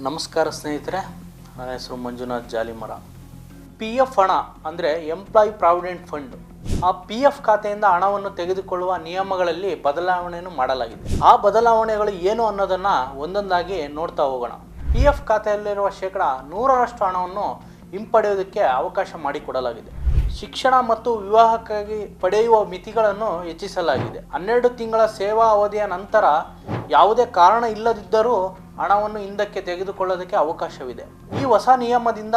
ನಮಸ್ಕಾರ ಸ್ನೇಹಿತರೆ, ನನ್ನ ಹೆಸರು ಮಂಜುನಾಥ್ ಜಾಲಿಮರ. ಪಿ ಎಫ್ ಹಣ ಅಂದರೆ ಎಂಪ್ಲಾಯಿ ಪ್ರಾವಿಡೆಂಟ್ ಫಂಡ್. ಆ ಪಿ ಎಫ್ ಖಾತೆಯಿಂದ ಹಣವನ್ನು ತೆಗೆದುಕೊಳ್ಳುವ ನಿಯಮಗಳಲ್ಲಿ ಬದಲಾವಣೆಯನ್ನು ಮಾಡಲಾಗಿದೆ. ಆ ಬದಲಾವಣೆಗಳು ಏನು ಅನ್ನೋದನ್ನು ಒಂದೊಂದಾಗಿ ನೋಡ್ತಾ ಹೋಗೋಣ. ಪಿ ಎಫ್ ಖಾತೆಯಲ್ಲಿರುವ ಶೇಕಡ 100ರಷ್ಟು ಹಣವನ್ನು ಹಿಂಪಡೆಯುವುದಕ್ಕೆ ಅವಕಾಶ ಮಾಡಿಕೊಡಲಾಗಿದೆ. ಶಿಕ್ಷಣ ಮತ್ತು ವಿವಾಹಕ್ಕಾಗಿ ಪಡೆಯುವ ಮಿತಿಗಳನ್ನು ಹೆಚ್ಚಿಸಲಾಗಿದೆ. 12 ತಿಂಗಳ ಸೇವಾ ಅವಧಿಯ ನಂತರ ಯಾವುದೇ ಕಾರಣ ಇಲ್ಲದಿದ್ದರೂ ಹಣವನ್ನು ಹಿಂದಕ್ಕೆ ತೆಗೆದುಕೊಳ್ಳೋದಕ್ಕೆ ಅವಕಾಶವಿದೆ. ಈ ಹೊಸ ನಿಯಮದಿಂದ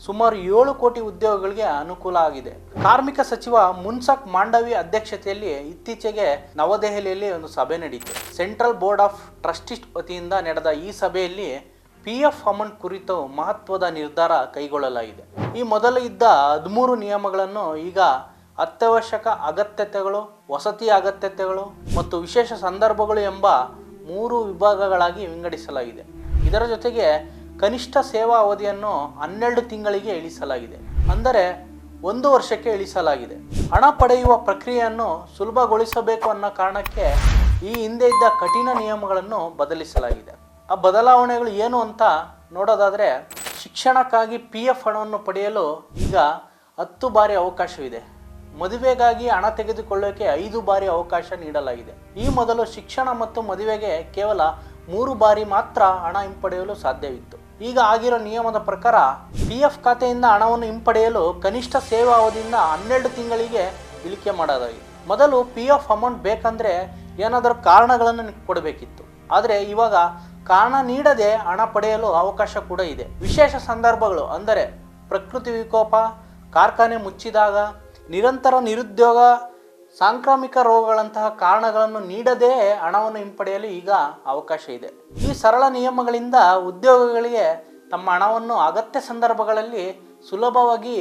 ಸುಮಾರು 7 ಕೋಟಿ ಉದ್ಯೋಗಿಗಳಿಗೆ ಅನುಕೂಲ ಆಗಿದೆ. ಕಾರ್ಮಿಕ ಸಚಿವ ಮುನ್ಸುಖ್ ಮಾಂಡವಿಯಾ ಅಧ್ಯಕ್ಷತೆಯಲ್ಲಿ ಇತ್ತೀಚೆಗೆ ನವದೆಹಲಿಯಲ್ಲಿ ಒಂದು ಸಭೆ ನಡೆಯಿತು. ಸೆಂಟ್ರಲ್ ಬೋರ್ಡ್ ಆಫ್ ಟ್ರಸ್ಟೀಸ್ ವತಿಯಿಂದ ನಡೆದ ಈ ಸಭೆಯಲ್ಲಿ ಪಿ ಎಫ್ ಅಮೌಂಟ್ ಕುರಿತು ಮಹತ್ವದ ನಿರ್ಧಾರ ಕೈಗೊಳ್ಳಲಾಗಿದೆ. ಈ ಮೊದಲು ಇದ್ದ 13 ನಿಯಮಗಳನ್ನು ಈಗ ಅತ್ಯವಶ್ಯಕ ಅಗತ್ಯತೆಗಳು, ವಸತಿ ಅಗತ್ಯತೆಗಳು ಮತ್ತು ವಿಶೇಷ ಸಂದರ್ಭಗಳು ಎಂಬ 3 ವಿಭಾಗಗಳಾಗಿ ವಿಂಗಡಿಸಲಾಗಿದೆ. ಇದರ ಜೊತೆಗೆ ಕನಿಷ್ಠ ಸೇವಾ ಅವಧಿಯನ್ನು 12 ತಿಂಗಳಿಗೆ ಇಳಿಸಲಾಗಿದೆ, ಅಂದರೆ 1 ವರ್ಷಕ್ಕೆ ಇಳಿಸಲಾಗಿದೆ. ಹಣ ಪಡೆಯುವ ಪ್ರಕ್ರಿಯೆಯನ್ನು ಸುಲಭಗೊಳಿಸಬೇಕು ಅನ್ನೋ ಕಾರಣಕ್ಕೆ ಈ ಹಿಂದೆ ಇದ್ದ ಕಠಿಣ ನಿಯಮಗಳನ್ನು ಬದಲಿಸಲಾಗಿದೆ. ಆ ಬದಲಾವಣೆಗಳು ಏನು ಅಂತ ನೋಡೋದಾದರೆ, ಶಿಕ್ಷಣಕ್ಕಾಗಿ ಪಿ ಎಫ್ ಹಣವನ್ನು ಪಡೆಯಲು ಈಗ 10 ಬಾರಿ ಅವಕಾಶವಿದೆ. ಮದುವೆಗಾಗಿ ಹಣ ತೆಗೆದುಕೊಳ್ಳೋಕೆ 5 ಬಾರಿ ಅವಕಾಶ ನೀಡಲಾಗಿದೆ. ಈ ಮೊದಲು ಶಿಕ್ಷಣ ಮತ್ತು ಮದುವೆಗೆ ಕೇವಲ 3 ಬಾರಿ ಮಾತ್ರ ಹಣ ಹಿಂಪಡೆಯಲು ಸಾಧ್ಯವಿತ್ತು. ಈಗ ಆಗಿರೋ ನಿಯಮದ ಪ್ರಕಾರ ಪಿ ಎಫ್ ಖಾತೆಯಿಂದ ಹಣವನ್ನು ಹಿಂಪಡೆಯಲು ಕನಿಷ್ಠ ಸೇವಾ ಅವಧಿಯಿಂದ 12 ತಿಂಗಳಿಗೆ ಇಳಿಕೆ ಮಾಡೋದಾಗಿದೆ. ಮೊದಲು ಪಿ ಎಫ್ ಅಮೌಂಟ್ ಬೇಕಂದರೆ ಏನಾದರೂ ಕಾರಣಗಳನ್ನು ಕೊಡಬೇಕಿತ್ತು. ಆದರೆ ಇವಾಗ ಕಾರಣ ನೀಡದೆ ಹಣ ಪಡೆಯಲು ಅವಕಾಶ ಕೂಡ ಇದೆ. ವಿಶೇಷ ಸಂದರ್ಭಗಳು ಅಂದರೆ ಪ್ರಕೃತಿ ವಿಕೋಪ, ಕಾರ್ಖಾನೆ ಮುಚ್ಚಿದಾಗ, ನಿರಂತರ ನಿರುದ್ಯೋಗ, ಸಾಂಕ್ರಾಮಿಕ ರೋಗಗಳಂತಹ ಕಾರಣಗಳನ್ನು ನೀಡದೇ ಹಣವನ್ನು ಹಿಂಪಡೆಯಲು ಈಗ ಅವಕಾಶ ಇದೆ. ಈ ಸರಳ ನಿಯಮಗಳಿಂದ ಉದ್ಯೋಗಿಗಳಿಗೆ ತಮ್ಮ ಹಣವನ್ನು ಅಗತ್ಯ ಸಂದರ್ಭಗಳಲ್ಲಿ ಸುಲಭವಾಗಿ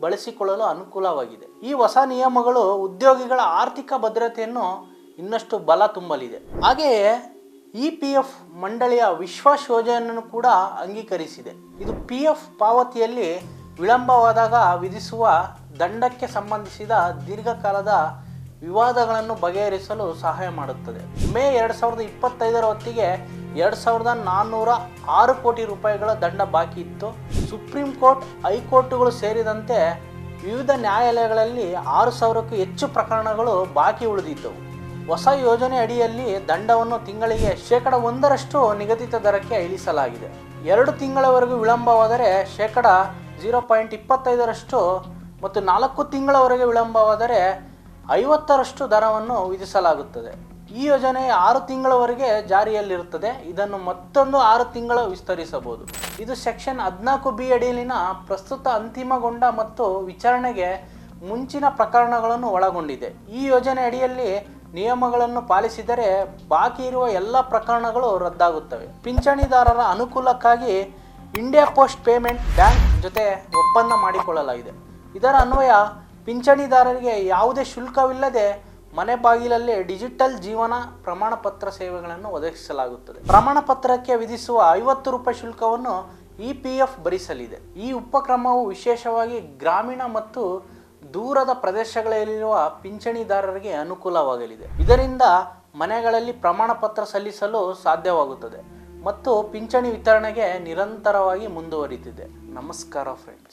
ಬಳಸಿಕೊಳ್ಳಲು ಅನುಕೂಲವಾಗಿದೆ. ಈ ಹೊಸ ನಿಯಮಗಳು ಉದ್ಯೋಗಿಗಳ ಆರ್ಥಿಕ ಭದ್ರತೆಯನ್ನು ಇನ್ನಷ್ಟು ಬಲ ತುಂಬಲಿದೆ. ಹಾಗೆಯೇ ಇ ಪಿ ಎಫ್ ಮಂಡಳಿಯ ವಿಶ್ವಾಸ್ ಯೋಜನೆಯನ್ನು ಕೂಡ ಅಂಗೀಕರಿಸಿದೆ. ಇದು ಪಿ ಎಫ್ ಪಾವತಿಯಲ್ಲಿ ವಿಳಂಬವಾದಾಗ ವಿಧಿಸುವ ದಂಡಕ್ಕೆ ಸಂಬಂಧಿಸಿದ ದೀರ್ಘಕಾಲದ ವಿವಾದಗಳನ್ನು ಬಗೆಹರಿಸಲು ಸಹಾಯ ಮಾಡುತ್ತದೆ. ಮೇ 2025 ಹೊತ್ತಿಗೆ 2406 ಕೋಟಿ ರೂಪಾಯಿಗಳ ದಂಡ ಬಾಕಿ ಇತ್ತು. ಸುಪ್ರೀಂ ಕೋರ್ಟ್, ಹೈಕೋರ್ಟ್ಗಳು ಸೇರಿದಂತೆ ವಿವಿಧ ನ್ಯಾಯಾಲಯಗಳಲ್ಲಿ 6000ಕ್ಕೂ ಹೆಚ್ಚು ಪ್ರಕರಣಗಳು ಬಾಕಿ ಉಳಿದಿದ್ದವು. ಹೊಸ ಯೋಜನೆ ಅಡಿಯಲ್ಲಿ ದಂಡವನ್ನು ತಿಂಗಳಿಗೆ ಶೇಕಡ 1ರಷ್ಟು ನಿಗದಿತ ದರಕ್ಕೆ ಇಳಿಸಲಾಗಿದೆ. 2 ತಿಂಗಳವರೆಗೂ ವಿಳಂಬವಾದರೆ ಶೇಕಡ 0.25ರಷ್ಟು ಮತ್ತು 4 ತಿಂಗಳವರೆಗೆ ವಿಳಂಬವಾದರೆ 50ರಷ್ಟು ದರವನ್ನು ವಿಧಿಸಲಾಗುತ್ತದೆ. ಈ ಯೋಜನೆ 6 ತಿಂಗಳವರೆಗೆ ಜಾರಿಯಲ್ಲಿರುತ್ತದೆ. ಇದನ್ನು ಮತ್ತೊಂದು 6 ತಿಂಗಳು ವಿಸ್ತರಿಸಬಹುದು. ಇದು ಸೆಕ್ಷನ್ 14B ಅಡಿಯಲ್ಲಿನ ಪ್ರಸ್ತುತ ಅಂತಿಮಗೊಂಡ ಮತ್ತು ವಿಚಾರಣೆಗೆ ಮುಂಚಿನ ಪ್ರಕರಣಗಳನ್ನು ಒಳಗೊಂಡಿದೆ. ಈ ಯೋಜನೆ ಅಡಿಯಲ್ಲಿ ನಿಯಮಗಳನ್ನು ಪಾಲಿಸಿದರೆ ಬಾಕಿ ಇರುವ ಎಲ್ಲ ಪ್ರಕರಣಗಳು ರದ್ದಾಗುತ್ತವೆ. ಪಿಂಚಣಿದಾರರ ಅನುಕೂಲಕ್ಕಾಗಿ ಇಂಡಿಯಾ ಪೋಸ್ಟ್ ಪೇಮೆಂಟ್ ಬ್ಯಾಂಕ್ ಜೊತೆ ಒಪ್ಪಂದ ಮಾಡಿಕೊಳ್ಳಲಾಗಿದೆ. ಇದರ ಅನ್ವಯ ಪಿಂಚಣಿದಾರರಿಗೆ ಯಾವುದೇ ಶುಲ್ಕವಿಲ್ಲದೆ ಮನೆ ಬಾಗಿಲಲ್ಲಿ ಡಿಜಿಟಲ್ ಜೀವನ ಪ್ರಮಾಣಪತ್ರ ಸೇವೆಗಳನ್ನು ಒದಗಿಸಲಾಗುತ್ತದೆ. ಪ್ರಮಾಣಪತ್ರಕ್ಕೆ ವಿಧಿಸುವ 50 ರೂಪಾಯಿ ಶುಲ್ಕವನ್ನು ಇ ಪಿ ಎಫ್ ಭರಿಸಲಿದೆ. ಈ ಉಪಕ್ರಮವು ವಿಶೇಷವಾಗಿ ಗ್ರಾಮೀಣ ಮತ್ತು ದೂರದ ಪ್ರದೇಶಗಳಲ್ಲಿರುವ ಪಿಂಚಣಿದಾರರಿಗೆ ಅನುಕೂಲವಾಗಲಿದೆ. ಇದರಿಂದ ಮನೆಗಳಲ್ಲಿ ಪ್ರಮಾಣಪತ್ರ ಸಲ್ಲಿಸಲು ಸಾಧ್ಯವಾಗುತ್ತದೆ ಮತ್ತು ಪಿಂಚಣಿ ವಿತರಣೆಗೆ ನಿರಂತರವಾಗಿ ಮುಂದುವರಿದಿದೆ. ನಮಸ್ಕಾರ ಫ್ರೆಂಡ್ಸ್.